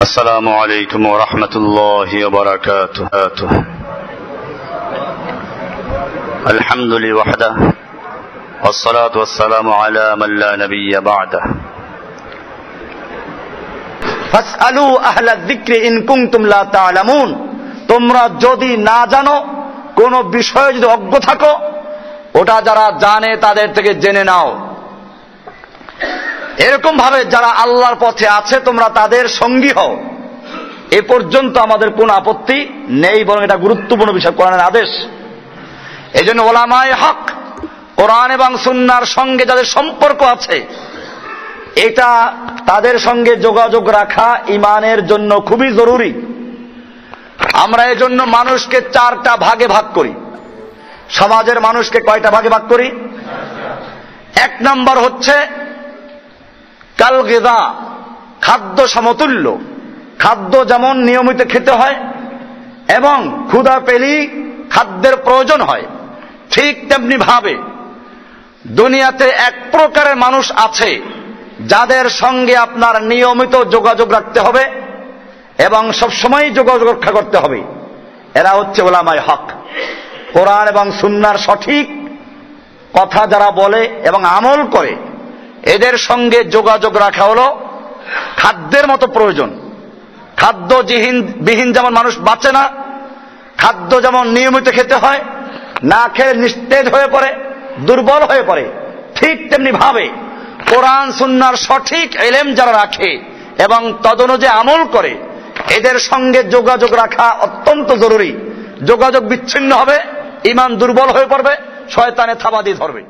السلام عليكم ورحمة الله وبركاته. الحمد لله وحده والصلاة والسلام على من لا نبي بعده. فاسألوا أهل الذكر إن كنتم لا تعلمون. তোমরা যদি না জানো, কোন বিষয়ে যদি অজ্ঞ থাকো, ওটা যারা জানে তাদের থেকে জেনে নাও। এরকম ভাবে যারা আল্লাহর পথে আছে তোমরা তাদের সঙ্গী হও। এ পর্যন্ত আমাদের কোন আপত্তি নেই, বরং এটা গুরুত্বপূর্ণ বিষয়, কোরআনের আদেশ। এই জন্য ওলামায়ে হক, কোরআন এবং সুন্নাহর সঙ্গে যাদের সম্পর্ক আছে, এটা তাদের সঙ্গে যোগাযোগ রাখা ঈমানের জন্য খুবই জরুরি। আমরা এজন্য মানুষকে চারটা ভাগে ভাগ করি। সমাজের মানুষকে কয়টা ভাগে ভাগ করি? এক নম্বর হচ্ছে কাল গিযা, খাদ্য সমতুল্য। খাদ্য যেমন নিয়মিত খেতে হয় এবং ক্ষুধা পেলেই খাদ্যের প্রয়োজন হয়, ঠিক তেমনি ভাবে দুনিয়াতে এক প্রকারের মানুষ আছে যাদের সঙ্গে আপনার নিয়মিত যোগাযোগ রাখতে হবে এবং সবসময় যোগাযোগ রক্ষা করতে হবে। এরা হচ্ছে ওলামায়ে হক। কোরআন এবং সুন্নাহর সঠিক কথা যারা বলে এবং আমল করে, এদের সঙ্গে যোগাযোগ রাখা হলো খাদ্যের মতো প্রয়োজন। খাদ্য বিহীন যেমন মানুষ বাঁচে না, খাদ্য যেমন নিয়মিত খেতে হয়, না খেয়ে নিস্তেজ হয়ে পড়ে, দুর্বল হয়ে পড়ে, ঠিক তেমনি ভাবে কোরআন সুন্নাহর সঠিক ইলম যারা রাখে এবং তদনুযায়ী আমল করে, এদের সঙ্গে যোগাযোগ রাখা অত্যন্ত জরুরি। যোগাযোগ বিচ্ছিন্ন হবে, ঈমান দুর্বল হয়ে পড়বে, শয়তানে থাবা দিয়ে ধরবে।